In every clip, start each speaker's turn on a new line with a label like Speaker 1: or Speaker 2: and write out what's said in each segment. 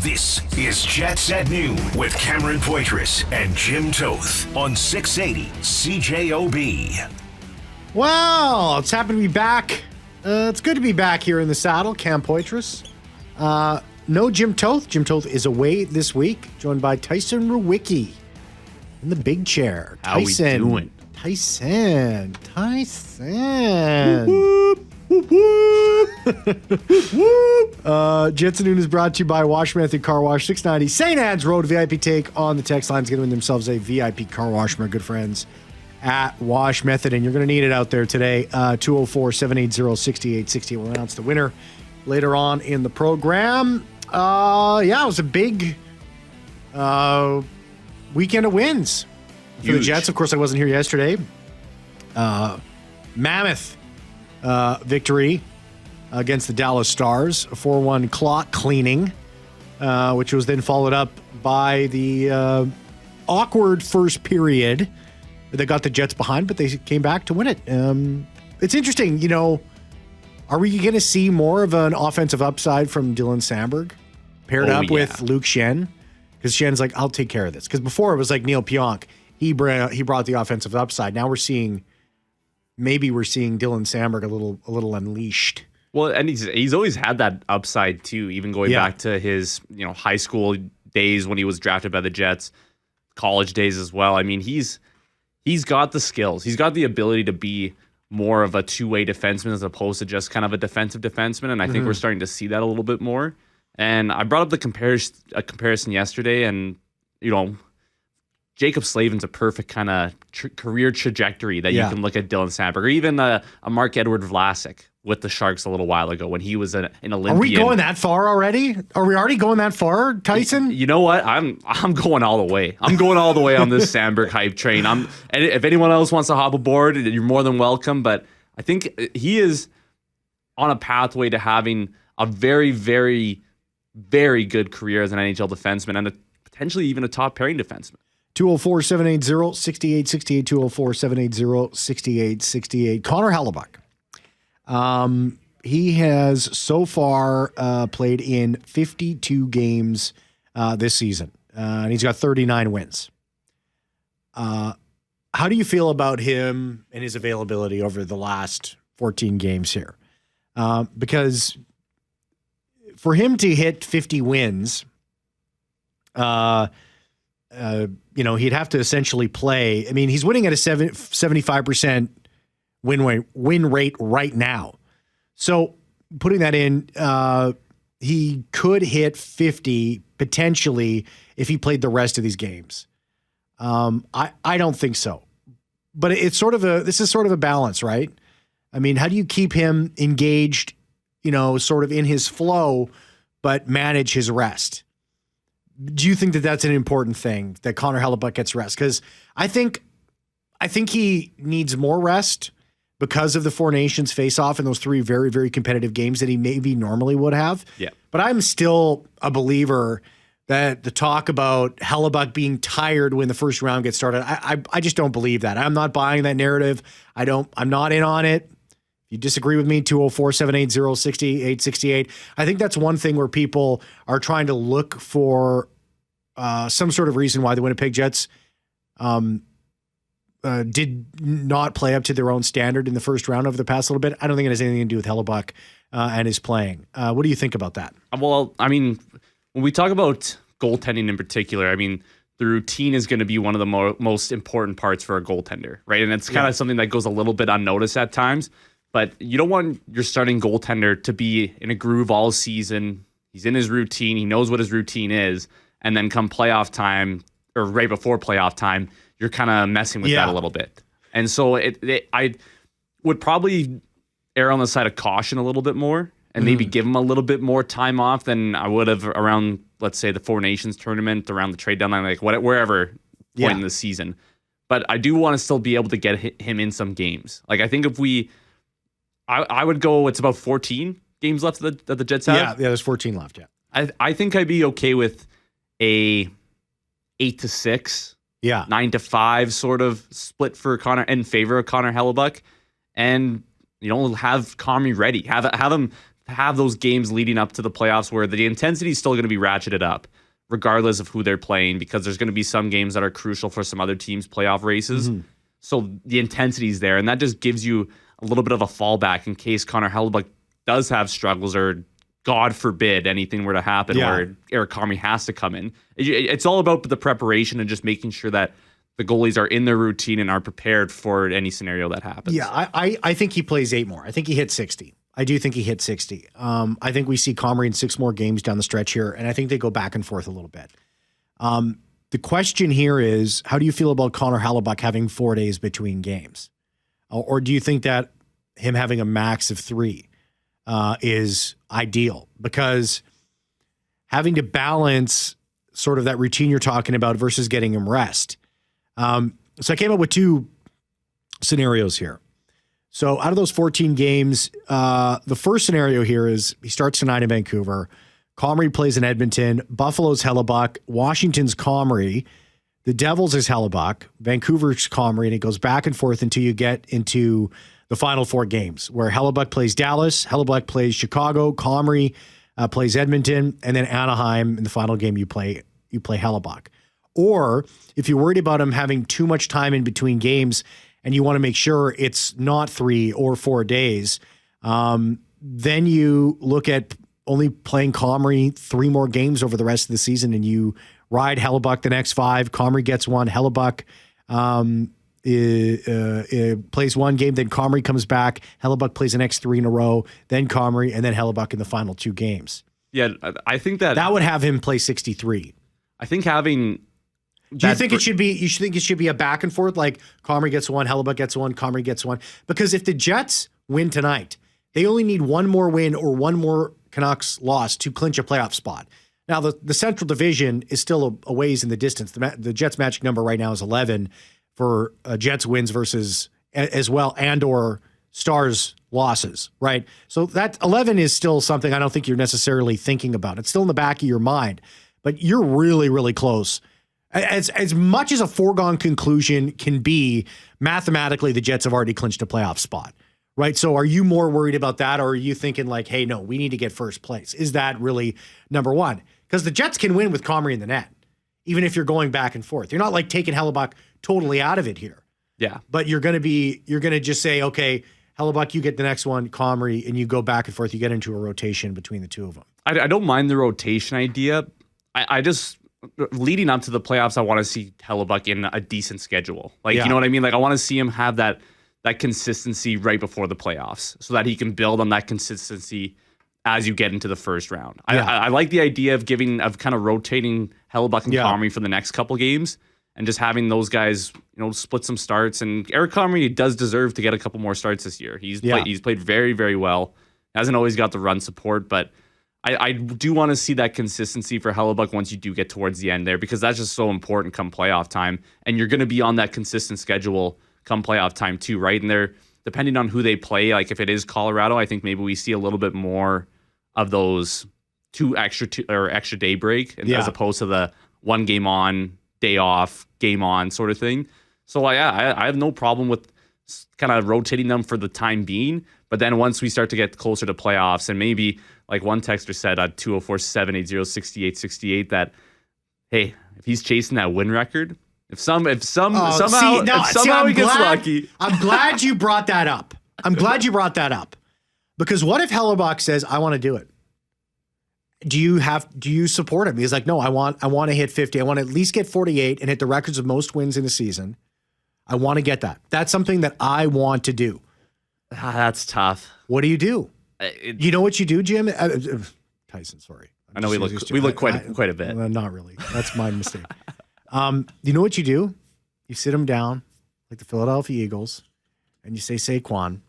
Speaker 1: This is Jets at Noon with Cameron Poitras and Jim Toth on 680 CJOB.
Speaker 2: Well, it's happy to be back. It's good to be back here in the saddle, Cam Poitras. No Jim Toth. Jim Toth is away this week, joined by Tyson Rewicki in the big chair. Tyson.
Speaker 3: How we doing?
Speaker 2: Tyson.
Speaker 3: Whoop, whoop.
Speaker 2: Jets at Noon is brought to you by Wash Method Car Wash, 690 St. Anne's Road. VIP take on the text lines, getting themselves a VIP car wash from our good friends at Wash Method, and you're going to need it out there today. 204-780-6868. We'll announce the winner later on in the program. It was a big weekend of wins for the Jets. Of course, I wasn't here yesterday. Mammoth victory against the Dallas Stars, a 4-1 clock cleaning, which was then followed up by the awkward first period that got the Jets behind, but they came back to win it. It's interesting, are we going to see more of an offensive upside from Dylan Samberg paired up with Luke Schenn? Because Schen's like, I'll take care of this. Because before it was like Neil Pionk. He brought the offensive upside. Now we're seeing Dylan Samberg a little unleashed.
Speaker 3: Well, and he's always had that upside too, even going back to his high school days when he was drafted by the Jets, college days as well. I mean, he's got the skills. He's got the ability to be more of a two-way defenseman as opposed to just kind of a defensive defenseman, and I think we're starting to see that a little bit more. And I brought up the comparison yesterday, and Jacob Slavin's a perfect kind of career trajectory that you can look at Dylan Samberg, or even a Mark-Edward Vlasic with the Sharks a little while ago when he was an Olympian.
Speaker 2: Are we going that far already? Are we already going that far, Tyson?
Speaker 3: You know what? I'm going all the way. I'm going all the way on this Samberg hype train. And if anyone else wants to hop aboard, you're more than welcome. But I think he is on a pathway to having a very, very, very good career as an NHL defenseman and potentially even a top pairing defenseman.
Speaker 2: 204-780-6868, 204-780-6868. Connor Hellebuyck. He has so far played in 52 games this season, and he's got 39 wins. How do you feel about him and his availability over the last 14 games here? Because for him to hit 50 wins, he'd have to essentially play. I mean, he's winning at a 75% win rate right now. So putting that in, he could hit 50 potentially if he played the rest of these games. I don't think so, but this is sort of a balance, right? I mean, how do you keep him engaged, sort of in his flow, but manage his rest? Do you think that that's an important thing, that Connor Hellebuyck gets rest? Because I think he needs more rest because of the Four Nations face-off in those three very, very competitive games that he maybe normally would have.
Speaker 3: Yeah.
Speaker 2: But I'm still a believer that the talk about Hellebuyck being tired when the first round gets started, I just don't believe that. I'm not buying that narrative. I'm not in on it. If you disagree with me, 204-780-6868. I think that's one thing where people are trying to look for some sort of reason why the Winnipeg Jets did not play up to their own standard in the first round over the past little bit. I don't think it has anything to do with Hellebuyck and his playing. What do you think about that?
Speaker 3: Well, I mean, when we talk about goaltending in particular, I mean, the routine is going to be one of the most important parts for a goaltender, right? And it's kind of something that goes a little bit unnoticed at times. But you don't want your starting goaltender to be in a groove all season. He's in his routine. He knows what his routine is. And then come playoff time, or right before playoff time, you're kind of messing with that a little bit. And so I would probably err on the side of caution a little bit more and maybe give him a little bit more time off than I would have around, let's say, the Four Nations tournament, around the trade deadline, like wherever point in the season. But I do want to still be able to get him in some games. Like, I think if I would go, it's about 14 games left that the Jets have.
Speaker 2: Yeah, there's 14 left,
Speaker 3: I think I'd be okay with a 8-6, 9-5 sort of split for Connor, in favor of Connor Hellebuyck, and have Comrie ready. Have him have those games leading up to the playoffs where the intensity is still going to be ratcheted up, regardless of who they're playing, because there's going to be some games that are crucial for some other teams' playoff races. Mm-hmm. So the intensity is there, and that just gives you a little bit of a fallback in case Connor Hellebuyck does have struggles or, God forbid, anything were to happen where Eric Comrie has to come in. It's all about the preparation and just making sure that the goalies are in their routine and are prepared for any scenario that happens.
Speaker 2: Yeah, I think he plays 8 more. I think he hit 60. I do think he hit 60. I think we see Comrie in 6 more games down the stretch here, and I think they go back and forth a little bit. The question here is, how do you feel about Connor Hellebuyck having 4 days between games? Or do you think that him having a max of 3 is ideal? Because having to balance sort of that routine you're talking about versus getting him rest. So I came up with 2 scenarios here. So out of those 14 games, the first scenario here is he starts tonight in Vancouver. Comrie plays in Edmonton. Buffalo's Hellebuyck. Washington's Comrie. The Devils is Hellebuyck. Vancouver's Comrie. And it goes back and forth until you get into the final 4 games where Hellebuyck plays Dallas. Hellebuyck plays Chicago. Comrie plays Edmonton. And then Anaheim in the final game you play Hellebuyck. Or if you're worried about him having too much time in between games and you want to make sure it's not 3 or 4 days, then you look at only playing Comrie 3 more games over the rest of the season, and you ride Hellebuyck the next 5. Comrie gets 1. Hellebuyck plays 1 game, then Comrie comes back. Hellebuyck plays the next 3 in a row, then Comrie, and then Hellebuyck in the final 2 games.
Speaker 3: Yeah, I think that
Speaker 2: would have him play 63.
Speaker 3: I think having.
Speaker 2: Do you think it should be? You think it should be a back and forth, like Comrie gets 1, Hellebuyck gets 1, Comrie gets 1? Because if the Jets win tonight, they only need 1 more win or 1 more Canucks loss to clinch a playoff spot. Now, the Central Division is still a ways in the distance. The Jets' magic number right now is 11 for Jets wins versus as well, and or Stars losses, right? So that 11 is still something I don't think you're necessarily thinking about. It's still in the back of your mind, but you're really, really close. As much as a foregone conclusion can be, mathematically, the Jets have already clinched a playoff spot. Right. So are you more worried about that, or are you thinking like, hey, no, we need to get first place? Is that really number one? Because the Jets can win with Comrie in the net, even if you're going back and forth. You're not like taking Hellebuyck totally out of it here.
Speaker 3: Yeah.
Speaker 2: But you're going to just say, okay, Hellebuyck, you get the next one, Comrie, and you go back and forth. You get into a rotation between the 2 of them.
Speaker 3: I don't mind the rotation idea. I just, leading up to the playoffs, I want to see Hellebuyck in a decent schedule. Like, you know what I mean? Like, I want to see him have that consistency right before the playoffs so that he can build on that consistency as you get into the first round. Yeah. I like the idea of kind of rotating Hellebuyck and Comrie for the next couple games and just having those guys, split some starts. And Eric Comrie does deserve to get a couple more starts this year. He's played very, very well. Hasn't always got the run support, but I do want to see that consistency for Hellebuyck once you do get towards the end there, because that's just so important come playoff time. And you're going to be on that consistent schedule come playoff time too, right? And they're, depending on who they play, like if it is Colorado, I think maybe we see a little bit more of those extra day break as opposed to the 1 game on, day off, game on sort of thing. So I have no problem with kind of rotating them for the time being. But then once we start to get closer to playoffs, and maybe like one texter said at 204-780-6868 that, hey, if he's chasing that win record, If somehow he gets lucky. I'm
Speaker 2: glad you brought that up. Because what if Hellebuyck says, I want to do it? Do you support him? He's like, no, I want to hit 50. I want to at least get 48 and hit the records of most wins in a season. I want to get that. That's something that I want to do.
Speaker 3: That's tough.
Speaker 2: What do? You know what you do, Jim? Tyson, sorry.
Speaker 3: I know we look quite a bit.
Speaker 2: Not really. That's my mistake. You know what you do? You sit him down like the Philadelphia Eagles and you say, Saquon,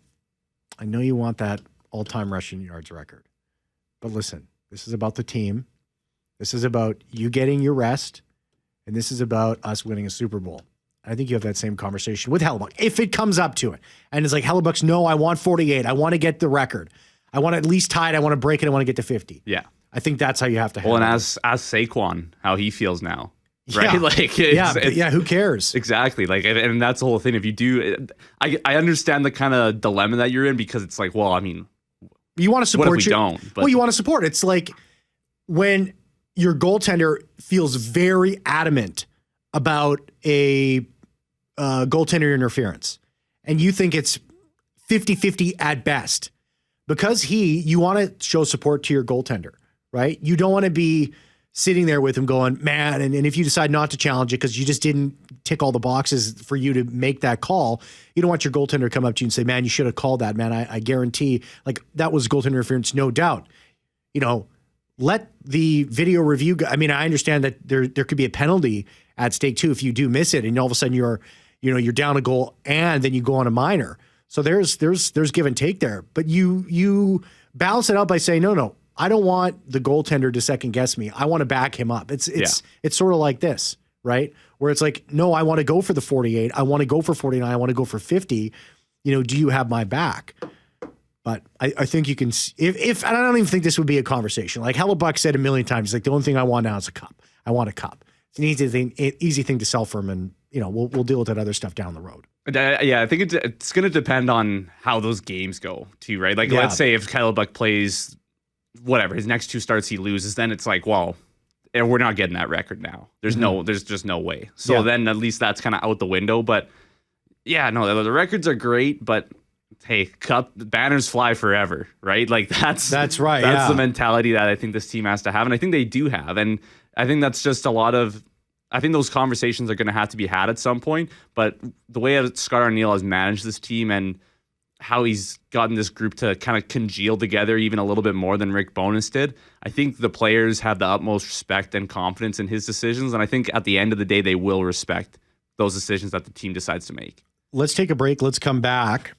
Speaker 2: I know you want that all-time rushing yards record, but listen, this is about the team. This is about you getting your rest, and this is about us winning a Super Bowl. I think you have that same conversation with Hellebuyck if it comes up to it. And it's like, Hellebuyck's, no, I want 48. I want to get the record. I want to at least tie it. I want to break it. I want to get to 50.
Speaker 3: Yeah.
Speaker 2: I think that's how you have to handle it.
Speaker 3: Well, and as Saquon, how he feels now. Right?
Speaker 2: Yeah.
Speaker 3: Like,
Speaker 2: who cares?
Speaker 3: Exactly. Like, and that's the whole thing. If you do, I understand the kind of dilemma that you're in, because it's like, well, I mean,
Speaker 2: You want to support.
Speaker 3: What if we don't? But
Speaker 2: well, you want to support. It's like when your goaltender feels very adamant about a goaltender interference, and you think it's 50-50 at best, because you want to show support to your goaltender, right? You don't want to be sitting there with him going, man, and if you decide not to challenge it because you just didn't tick all the boxes for you to make that call, you don't want your goaltender to come up to you and say, man, you should have called that, man. I guarantee, like, that was goaltender interference, no doubt. You know, let the video review I mean, I understand that there could be a penalty at stake too if you do miss it, and all of a sudden you're down a goal and then you go on a minor. So there's give and take there. But you balance it out by saying, no, I don't want the goaltender to second guess me. I want to back him up. It's sort of like this, right? Where it's like, no, I want to go for the 48. I want to go for 49. I want to go for 50. You know, do you have my back? But I think you can, if and I don't even think this would be a conversation. Like Hellebuyck said a million times, like, the only thing I want now is a cup. I want a cup. It's an easy thing to sell for him, and you know, we'll deal with that other stuff down the road.
Speaker 3: Yeah, I think it's going to depend on how those games go too, right? Like, let's say if Hellebuyck plays whatever, his next 2 starts he loses, then it's like, well, we're not getting that record now. There's just no way. So then at least that's kind of out the window. But yeah, no, the records are great, but hey, cup banners fly forever, right? Like that's right. That's the mentality that I think this team has to have, and I think they do have. And I think that's just I think those conversations are going to have to be had at some point. But the way that Scott Arniel has managed this team and how he's gotten this group to kind of congeal together even a little bit more than Rick Bowness did, I think the players have the utmost respect and confidence in his decisions. And I think at the end of the day, they will respect those decisions that the team decides to make. Let's
Speaker 2: take a break. Let's come back.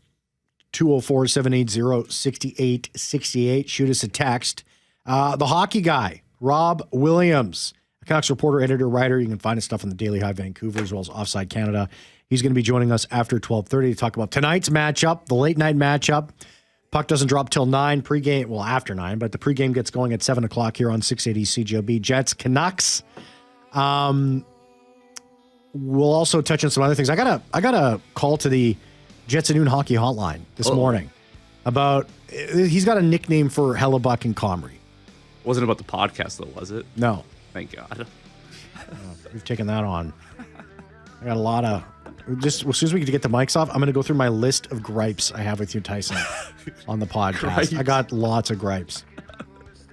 Speaker 2: 204-780-6868. Shoot us a text. The hockey guy, Rob Williams, a Canucks reporter, editor, writer. You can find his stuff on the Daily Hive Vancouver as well as Offside Canada. He's going to be joining us after 12:30 to talk about tonight's matchup, the late night matchup. Puck doesn't drop till 9 pregame. Well, after 9, but the pregame gets going at 7 o'clock here on 680 CJOB. Jets, Canucks. We'll also touch on some other things. I got a call to the Jets at Noon hockey hotline this morning about, he's got a nickname for Hellebuyck and Comrie.
Speaker 3: Wasn't about the podcast though, was it?
Speaker 2: No.
Speaker 3: Thank God.
Speaker 2: We've taken that on. I got a lot of, just as soon as we get the mics off, I'm going to go through my list of gripes I have with you, Tyson, on the podcast. Gripes. I got lots of gripes.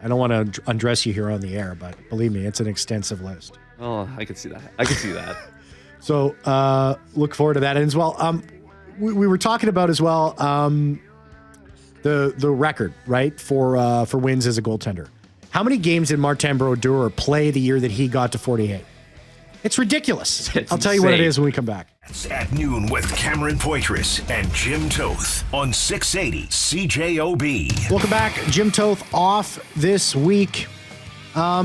Speaker 2: I don't want to undress you here on the air, but believe me, it's an extensive list.
Speaker 3: Oh, I can see that.
Speaker 2: So look forward to that. And as well, we were talking about as well the record, right, for wins as a goaltender. How many games did Martin Brodeur play the year that he got to 48? It's ridiculous. I'll tell you what it is when we come back.
Speaker 1: It's at noon with Cameron Poitras and Jim Toth on 680 CJOB.
Speaker 2: Welcome back. Jim Toth off this week. How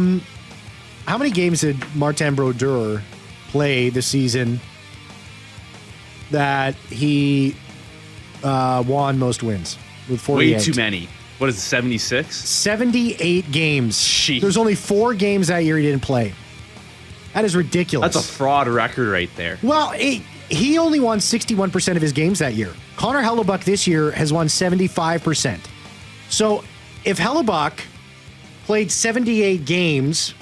Speaker 2: many games did Martin Brodeur play this season that he won most wins with 48?
Speaker 3: Way too many. What is it, 76?
Speaker 2: 78 games.
Speaker 3: Jeez.
Speaker 2: There's only 4 games that year he didn't play. That is ridiculous.
Speaker 3: That's a fraud record right there.
Speaker 2: Well, he only won 61% of his games that year. Connor Hellebuyck this year has won 75%. So if Hellebuyck played 78 games,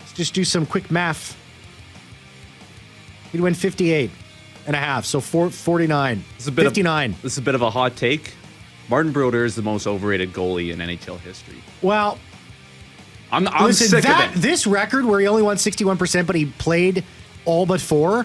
Speaker 2: let's just do some quick math. He'd win 58 and a half. So 49, 59.
Speaker 3: This is a bit of a hot take. Martin Brodeur is the most overrated goalie in NHL history.
Speaker 2: Well,
Speaker 3: I'm sick of it.
Speaker 2: This record where he only won 61%, but he played all but 4,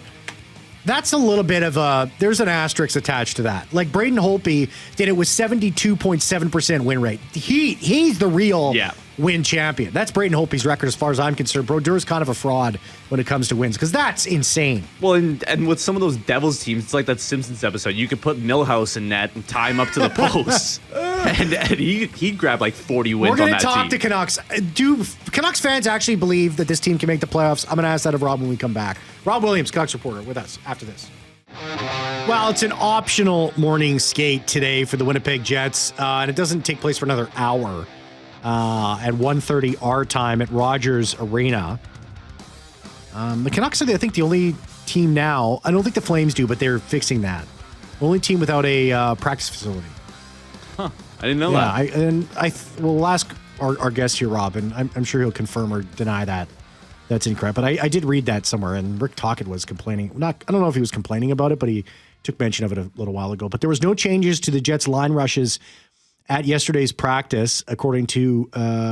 Speaker 2: that's a little bit of there's an asterisk attached to that. Like Braden Holtby did it with 72.7% win rate. He's the real win champion. That's Braden Holtby's record as far as I'm concerned. Brodeur's kind of a fraud when it comes to wins because that's insane.
Speaker 3: Well, and with some of those Devils teams, it's like that Simpsons episode. You could put Millhouse in net and tie him up to the post. and he'd grab like 40 wins on that team. We're going to talk
Speaker 2: to Canucks. Do Canucks fans actually believe that this team can make the playoffs? I'm going to ask that of Rob when we come back. Rob Williams, Canucks reporter, with us after this. Well, it's an optional morning skate today for the Winnipeg Jets, and it doesn't take place for another hour at 1:30 our time at Rogers Arena. The Canucks are, I think, the only team now. I don't think the Flames do, but they're fixing that. Only team without a practice facility.
Speaker 3: Huh. I didn't know that.
Speaker 2: We'll ask our guest here, Rob, and I'm sure he'll confirm or deny that. That's incorrect. But I did read that somewhere, and Rick Tocchet was complaining. I don't know if he was complaining about it, but he took mention of it a little while ago. But there was no changes to the Jets' line rushes at yesterday's practice, according to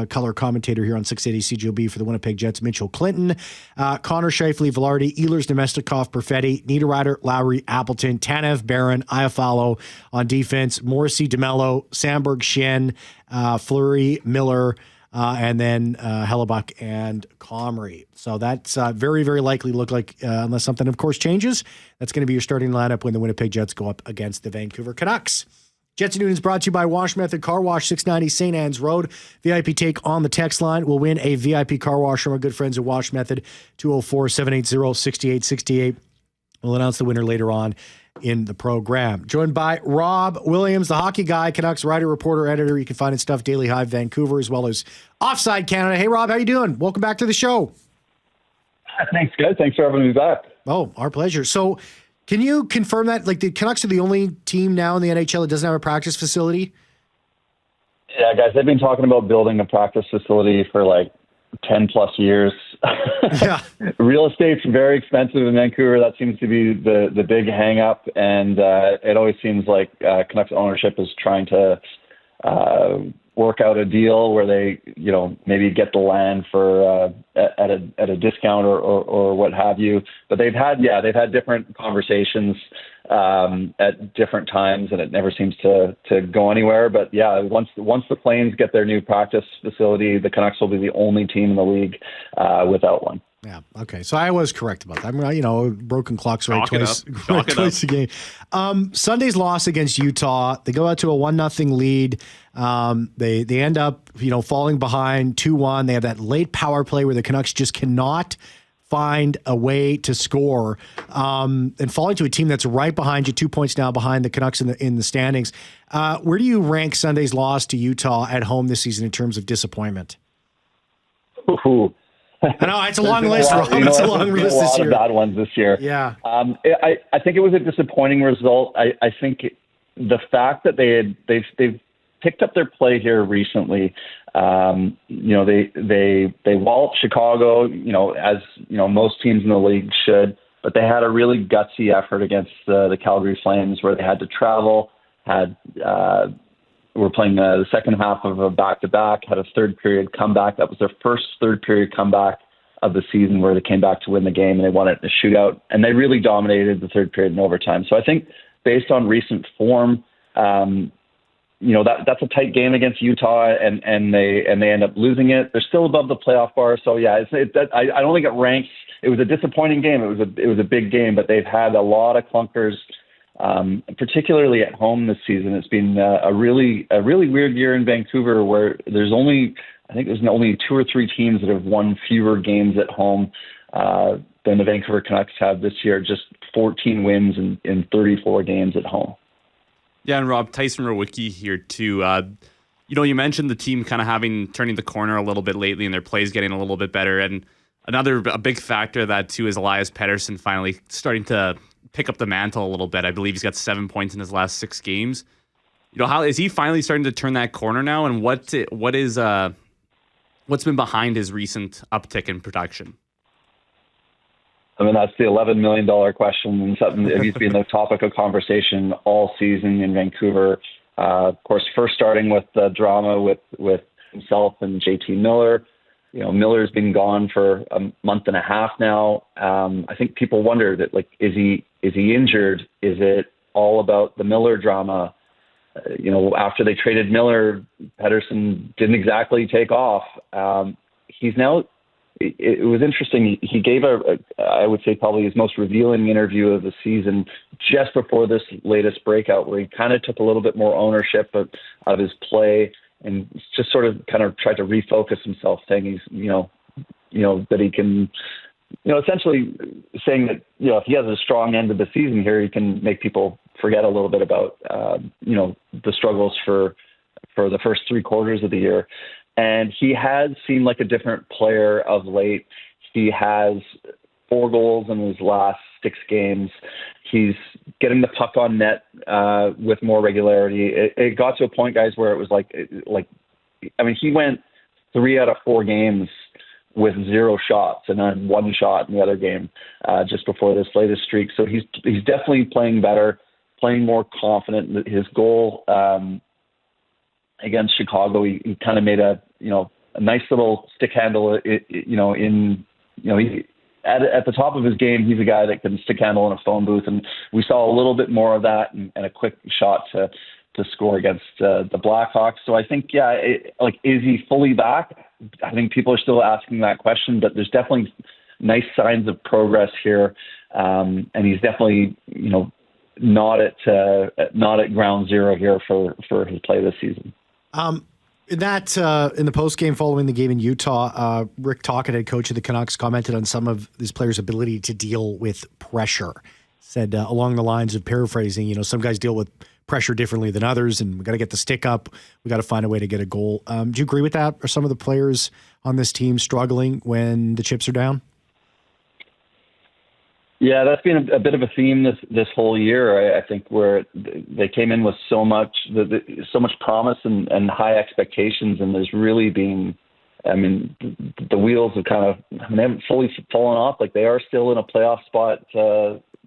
Speaker 2: color commentator here on 680 CJOB for the Winnipeg Jets, Mitchell Clinton. Connor Scheifele, Velarde, Ehlers, Nemestikov, Perfetti, Niederreiter, Lowry, Appleton, Tanev, Barron, Iafallo on defense, Morrissey, DeMello, Sandberg, Schenn, Fleury, Miller, and then Hellebuyck and Comrie. So that's very, very likely look like, unless something, of course, changes, that's going to be your starting lineup when the Winnipeg Jets go up against the Vancouver Canucks. Jets and Noon is brought to you by Wash Method Car Wash, 690 St. Anne's Road. VIP take on the text line will win a VIP car wash from our good friends at Wash Method, 204-780-6868. We'll announce the winner later on in the program. Joined by Rob Williams, the hockey guy, Canucks writer, reporter, editor. You can find his stuff, Daily Hive Vancouver, as well as Offside Canada. Hey, Rob, how you doing? Welcome back to the show.
Speaker 4: Thanks, guys. Thanks for having me back.
Speaker 2: Oh, our pleasure. So can you confirm that, like, the Canucks are the only team now in the NHL that doesn't have a practice facility?
Speaker 4: Yeah, guys, they've been talking about building a practice facility for like 10 plus years.
Speaker 2: Yeah.
Speaker 4: Real estate's very expensive in Vancouver. That seems to be the big hang up. And it always seems like Canucks ownership is trying to work out a deal where they, maybe get the land for at a discount or what have you. But they've had different conversations at different times, and it never seems to go anywhere. But yeah, once the Flames get their new practice facility, the Canucks will be the only team in the league without one.
Speaker 2: Yeah. Okay. So I was correct about that. Broken clocks right twice a game. Sunday's loss against Utah, they go out to a 1-0 lead. They end up, falling behind 2-1. They have that late power play where the Canucks just cannot find a way to score, and falling to a team that's right behind you, 2 points now behind the Canucks in the standings. Where do you rank Sunday's loss to Utah at home this season in terms of disappointment?
Speaker 4: Ooh.
Speaker 2: I know it's a long list, Rob. It's a long list this year.
Speaker 4: A lot of bad ones this year.
Speaker 2: Yeah.
Speaker 4: I think it was a disappointing result. I think the fact that they've picked up their play here recently. They walloped Chicago, as most teams in the league should, but they had a really gutsy effort against the Calgary Flames where they had to travel, were playing the second half of a back-to-back, had a third period comeback. That was their first third period comeback of the season where they came back to win the game, and they won it in a shootout. And they really dominated the third period in overtime. So I think based on recent form, that's a tight game against Utah, and they end up losing it. They're still above the playoff bar. So yeah, I don't think it ranks. It was a disappointing game. It was a big game, but they've had a lot of clunkers. Particularly at home this season. It's been a really weird year in Vancouver where there's only 2 or 3 teams that have won fewer games at home than the Vancouver Canucks have this year. Just 14 wins in 34 games at home.
Speaker 3: Yeah, and Rob, Tyson Rowicki here too. You mentioned the team kind of turning the corner a little bit lately, and their plays getting a little bit better. And a big factor of that too is Elias Pettersson finally starting to pick up the mantle a little bit. I believe he's got 7 points in his last 6 games. How is he finally starting to turn that corner now? And what's been behind his recent uptick in production?
Speaker 4: I mean, that's the $11 million question, and something that he's been the topic of conversation all season in Vancouver. Of course, first starting with the drama with himself and JT Miller. Miller's been gone for a month and a half now. I think people wonder that, is he injured? Is it all about the Miller drama? After they traded Miller, Pettersson didn't exactly take off. He's now. It was interesting. He gave I would say probably his most revealing interview of the season just before this latest breakout, where he kind of took a little bit more ownership of his play. And just sort of kind of tried to refocus himself, saying he's, that he can, essentially saying that, if he has a strong end of the season here, he can make people forget a little bit about, the struggles for the first 3 quarters of the year. And he has seemed like a different player of late. He has 4 goals in his last 6 games. He's getting the puck on net with more regularity. It got to a point, guys, where it was like he went 3 out of 4 games with 0 shots and then 1 shot in the other game just before this latest streak. So he's definitely playing better, playing more confident. His goal against Chicago, he kind of made a nice little stick handle. At the top of his game, he's a guy that can stick handle in a phone booth, and we saw a little bit more of that and a quick shot to score against the Blackhawks. So I think, is he fully back? I think people are still asking that question, but there's definitely nice signs of progress here, and he's definitely not at ground zero here for his play this season.
Speaker 2: In the post game following the game in Utah, Rick Tocchet, head coach of the Canucks, commented on some of his players' ability to deal with pressure. Said along the lines of paraphrasing, some guys deal with pressure differently than others, and we got to get the stick up. We got to find a way to get a goal. Do you agree with that? Are some of the players on this team struggling when the chips are down?
Speaker 4: Yeah, that's been a bit of a theme this whole year. I think where they came in with so much promise and high expectations, and there's really been, the wheels have they haven't fully fallen off. Like, they are still in a playoff spot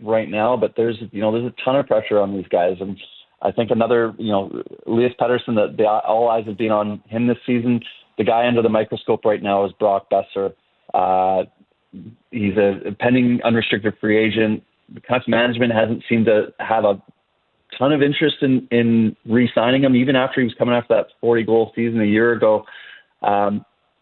Speaker 4: right now, but there's a ton of pressure on these guys, and I think another Elias Pettersson, that all eyes have been on him this season. The guy under the microscope right now is Brock Besser. He's a pending unrestricted free agent. The Canucks management hasn't seemed to have a ton of interest in re-signing him, even after he was coming after that 40-goal season a year ago.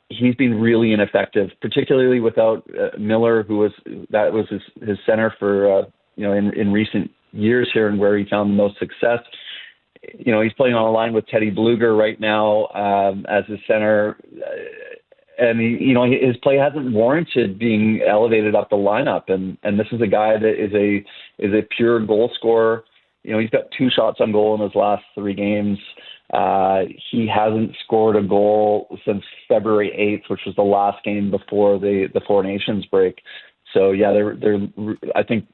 Speaker 4: He's been really ineffective, particularly without Miller, who was his center for in recent years here, and where he found the most success. He's playing on a line with Teddy Bluger right now as his center. And his play hasn't warranted being elevated up the lineup, and this is a guy that is a pure goal scorer. He's got 2 shots on goal in his last 3 games. He hasn't scored a goal since February 8th, which was the last game before the Four Nations break. So yeah, I think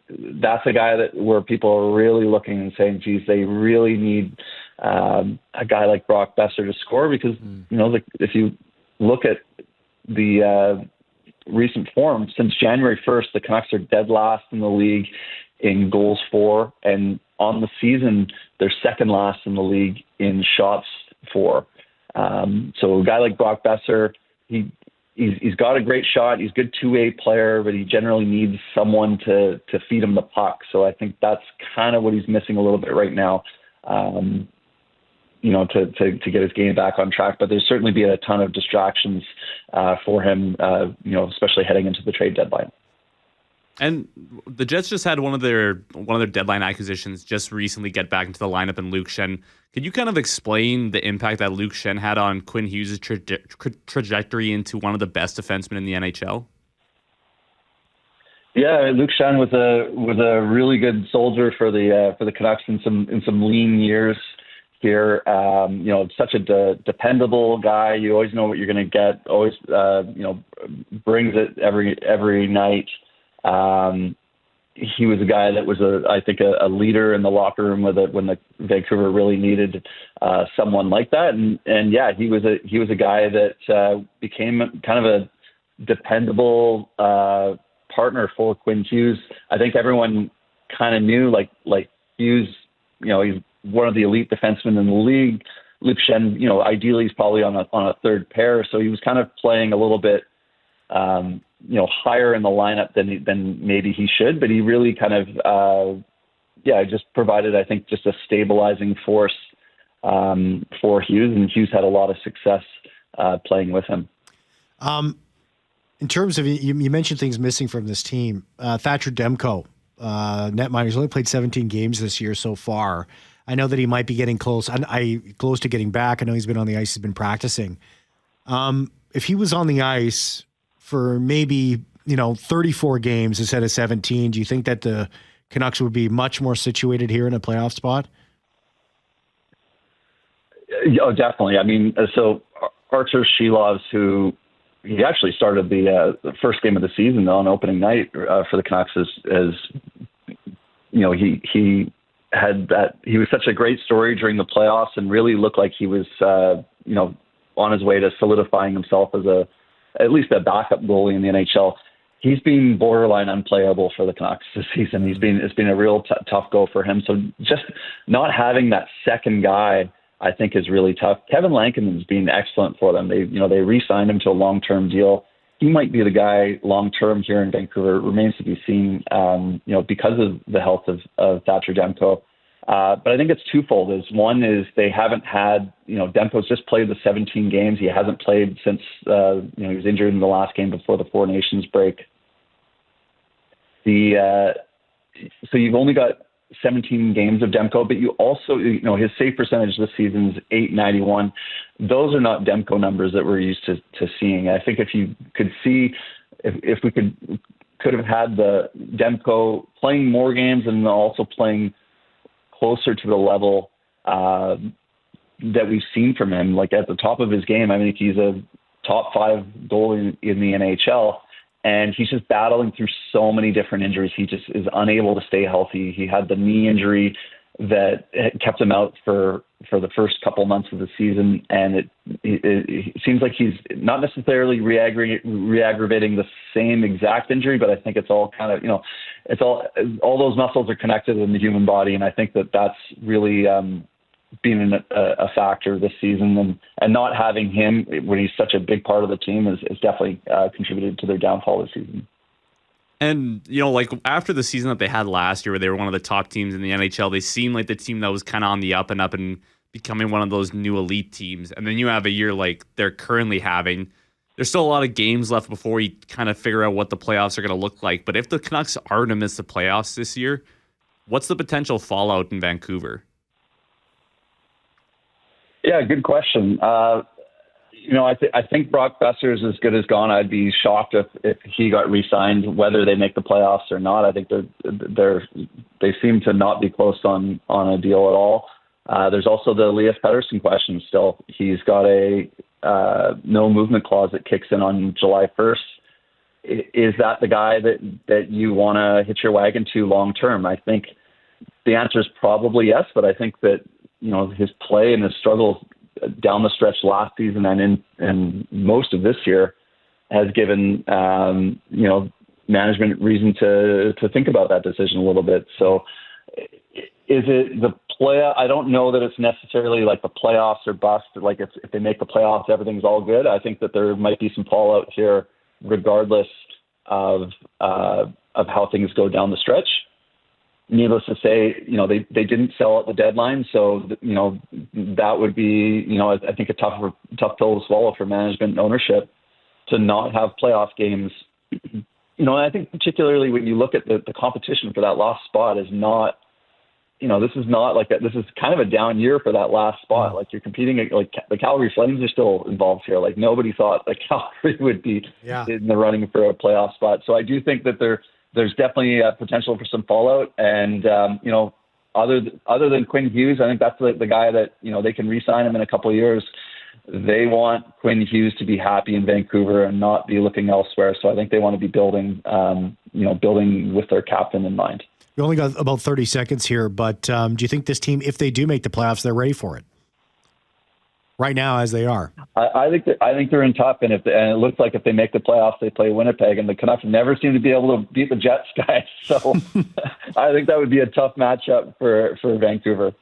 Speaker 4: that's a guy where people are really looking and saying, geez, they really need a guy like Brock Besser to score, because if you look at the recent form since January 1st, the Canucks are dead last in the league in goals for, and on the season they're second last in the league in shots for. So a guy like Brock Besser, he's got a great shot. He's a good two-way player, but he generally needs someone to feed him the puck. So I think that's kind of what he's missing a little bit right now. To get his game back on track. But there's certainly been a ton of distractions for him, especially heading into the trade deadline.
Speaker 3: And the Jets just had one of their deadline acquisitions just recently get back into the lineup in Luke Schenn. Could you kind of explain the impact that Luke Schenn had on Quinn Hughes' trajectory into one of the best defensemen in the NHL?
Speaker 4: Yeah, Luke Schenn was a really good soldier for the Canucks in some lean years here. Such a dependable guy. You always know what you're going to get. Always brings it every night. He was a guy that was I think a leader in the locker room when the Vancouver really needed someone like that. And yeah, he was a guy that became kind of a dependable partner for Quinn Hughes. I think everyone kind of knew like Hughes, he's one of the elite defensemen in the league. Luke Schenn, ideally he's probably on a third pair, so he was kind of playing a little bit higher in the lineup than maybe he should, but he really kind of just provided, I think, just a stabilizing force for Hughes, and Hughes had a lot of success playing with him.
Speaker 2: In terms of, you mentioned things missing from this team, Thatcher Demko, netminder, he's only played 17 games this year so far. I know that he might be getting close to getting back. I know he's been on the ice, he's been practicing. If he was on the ice for maybe 34 games instead of 17, do you think that the Canucks would be much more situated here in a playoff spot?
Speaker 4: Oh, definitely. I mean, so Artur Shilovs, who he actually started the first game of the season on opening night for the Canucks as he had that. He was such a great story during the playoffs and really looked like he was, on his way to solidifying himself as at least a backup goalie in the NHL. He's been borderline unplayable for the Canucks this season. It's been a real tough go for him. So just not having that second guy, I think, is really tough. Kevin Lankinen has been excellent for them. They re-signed him to a long-term deal. He might be the guy long-term here in Vancouver. It remains to be seen, because of the health of Thatcher Demko. But I think it's twofold. One is they haven't had, Demko's just played the 17 games. He hasn't played since, he was injured in the last game before the Four Nations break. So you've only got 17 games of Demko, but you also, his save percentage this season is .891. Those are not Demko numbers that we're used to seeing. I think if you could see, if we could have had the Demko playing more games and also playing closer to the level that we've seen from him, like at the top of his game. I think he's a top 5 goalie in the NHL. And he's just battling through so many different injuries. He just is unable to stay healthy. He had the knee injury that kept him out for the first couple months of the season. And it seems like he's not necessarily re-aggravating the same exact injury, but I think it's all kind of, it's all those muscles are connected in the human body. And I think that's really been a factor this season, and not having him when he's such a big part of the team is definitely contributed to their downfall this season.
Speaker 3: And, after the season that they had last year where they were one of the top teams in the NHL, they seemed like the team that was kind of on the up and up and becoming one of those new elite teams. And then you have a year like they're currently having. There's still a lot of games left before you kind of figure out what the playoffs are going to look like. But if the Canucks are to miss the playoffs this year, what's the potential fallout in Vancouver?
Speaker 4: Yeah, good question. I think Brock Besser is as good as gone. I'd be shocked if he got re-signed, whether they make the playoffs or not. I think they seem to not be close on a deal at all. There's also the Elias Pettersson question still. He's got a no movement clause that kicks in on July 1st. Is that the guy that you want to hitch your wagon to long term? I think the answer is probably yes, but I think that his play and his struggles down the stretch last season and most of this year has given management reason to think about that decision a little bit. So is it the play? I don't know that it's necessarily like the playoffs or bust. Like if they make the playoffs, everything's all good. I think that there might be some fallout here, regardless of how things go down the stretch. Needless to say, they didn't sell at the deadline, so that would be I think a tough pill to swallow for management and ownership to not have playoff games. And I think particularly when you look at the competition for that last spot is not, this is not like this is kind of a down year for that last spot. Like you're competing, like the Calgary Flames are still involved here. Like nobody thought that Calgary would be in the running for a playoff spot. So I do think that there's definitely a potential for some fallout. And, other than Quinn Hughes, I think that's the guy that, they can re-sign him in a couple of years. They want Quinn Hughes to be happy in Vancouver and not be looking elsewhere. So I think they want to be building with their captain in mind.
Speaker 2: We only got about 30 seconds here, but do you think this team, if they do make the playoffs, they're ready for it? Right now, as they are,
Speaker 4: I think they're in top, and it looks like if they make the playoffs, they play Winnipeg, and the Canucks never seem to be able to beat the Jets guys. So I think that would be a tough matchup for Vancouver.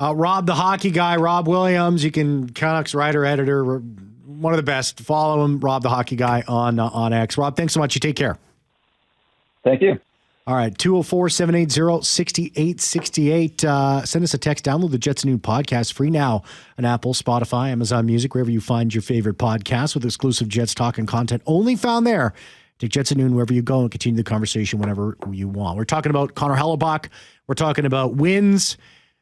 Speaker 2: Rob, the hockey guy, Rob Williams, you can Canucks writer, editor, one of the best. Follow him, Rob, the hockey guy on X. Rob, thanks so much. You take care.
Speaker 4: Thank you.
Speaker 2: All right, 204-780-6868. Send us a text. Download the Jets Noon podcast free now on Apple, Spotify, Amazon Music, wherever you find your favorite podcast with exclusive Jets talk and content only found there. Take Jets at Noon wherever you go and continue the conversation whenever you want. We're talking about Connor Hellebuyck. We're talking about wins.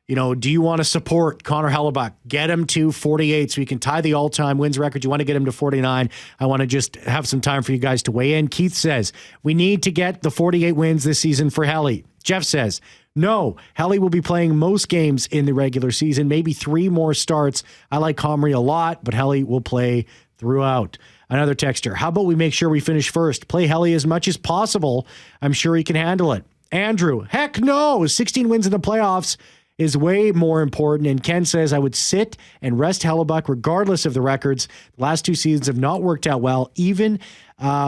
Speaker 2: Do you want to support Connor Hellebuyck? Get him to 48 so he can tie the all-time wins record. You want to get him to 49. I want to just have some time for you guys to weigh in. Keith says, we need to get the 48 wins this season for Helly. Jeff says, no, Helly will be playing most games in the regular season, maybe 3 more starts. I like Comrie a lot, but Helly will play throughout. Another texter, how about we make sure we finish first? Play Helly as much as possible. I'm sure he can handle it. Andrew, heck no. 16 wins in the playoffs is way more important. And Ken says, I would sit and rest Hellebuyck regardless of the records. The last 2 seasons have not worked out well, even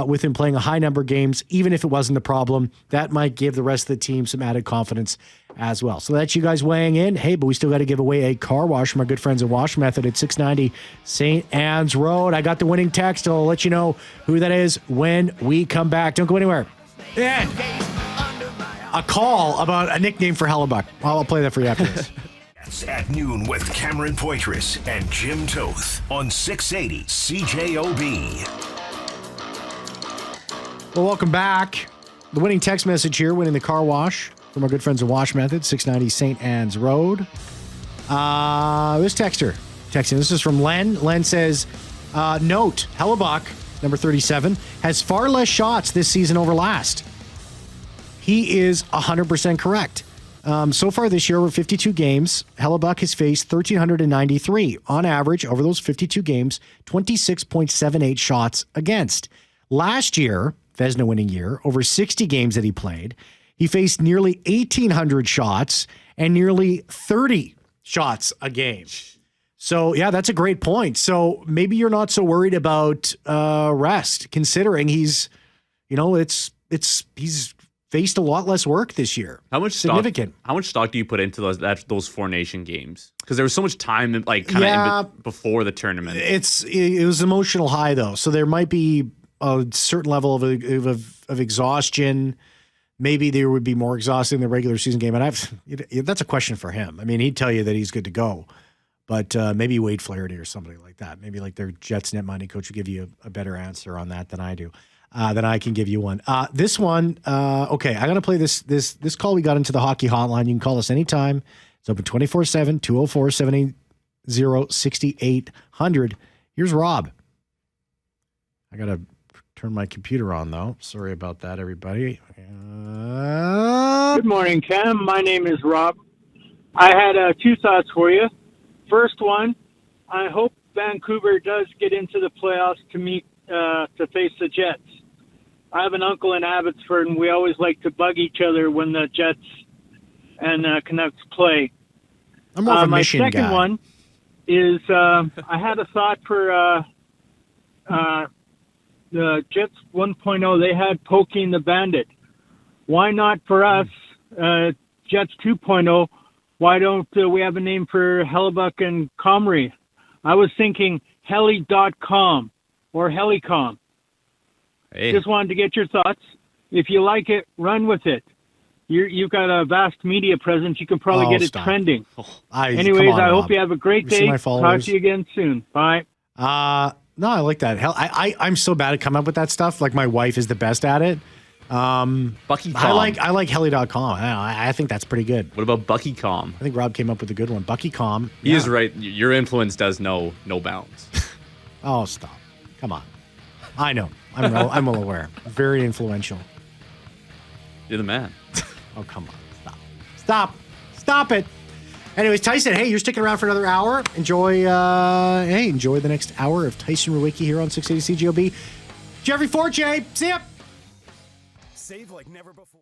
Speaker 2: with him playing a high number of games, even if it wasn't the problem. That might give the rest of the team some added confidence as well. So that's you guys weighing in. Hey, but we still got to give away a car wash from our good friends at Wash Method at 690 St. Anne's Road. I got the winning text. I'll let you know who that is when we come back. Don't go anywhere. Yeah. A call about a nickname for Hellebuyck. I'll play that for you after this.
Speaker 1: That's at noon with Cameron Poitras and Jim Toth on 680 CJOB.
Speaker 2: Well, welcome back. The winning text message here, winning the car wash from our good friends at Wash Method, 690 St. Anne's Road. This texter texting. This is from Len. Len says, note, Hellebuyck, number 37, has far less shots this season over last. He is 100% correct. So far this year, over 52 games, Hellebuyck has faced 1,393. On average, over those 52 games, 26.78 shots against. Last year, Vezina winning year, over 60 games that he played, he faced nearly 1,800 shots and nearly 30 shots a game. So, yeah, that's a great point. So maybe you're not so worried about rest, considering he's faced a lot less work this year.
Speaker 3: How much
Speaker 2: significant?
Speaker 3: How much stock do you put into those 4 Nation games? Because there was so much time, before the tournament.
Speaker 2: It was an emotional high though, so there might be a certain level of exhaustion. Maybe there would be more exhausting in the regular season game, and that's a question for him. I mean, he'd tell you that he's good to go, but maybe Wade Flaherty or somebody like that. Maybe like their Jets net money coach will give you a better answer on that than I do. Then I can give you one. This one, okay, I'm going to play this call we got into the hockey hotline. You can call us anytime. It's open 24/7, 204-780-6800. Here's Rob. I got to turn my computer on, though. Sorry about that, everybody.
Speaker 5: Good morning, Cam. My name is Rob. I had 2 thoughts for you. First one, I hope Vancouver does get into the playoffs to face the Jets. I have an uncle in Abbotsford, and we always like to bug each other when the Jets and Canucks play.
Speaker 2: I'm more of a mission guy.
Speaker 5: My second one is I had a thought for the Jets 1.0. They had Poking the Bandit. Why not for us, Jets 2.0? Why don't we have a name for Hellebuyck and Comrie? I was thinking heli.com or Helicom.
Speaker 3: Hey.
Speaker 5: Just wanted to get your thoughts. If you like it, run with it. You've got a vast media presence. You can probably get it trending. Anyways, I hope you have a great day. Talk to you again soon. Bye.
Speaker 2: No, I like that. I'm so bad at coming up with that stuff. Like my wife is the best at it.
Speaker 3: BuckyCom.
Speaker 2: I like heli.com. I think that's pretty good.
Speaker 3: What about BuckyCom?
Speaker 2: I think Rob came up with a good one. BuckyCom.
Speaker 3: He is right. Your influence does no bounds.
Speaker 2: Oh, stop. Come on. I know. I'm well aware. Very influential.
Speaker 3: You're the man.
Speaker 2: Oh, come on. Stop it. Anyways, Tyson, hey, you're sticking around for another hour. Enjoy the next hour of Tyson Rewicki here on 680 CGOB. Jeffrey Forte, see ya.
Speaker 1: Save like never before.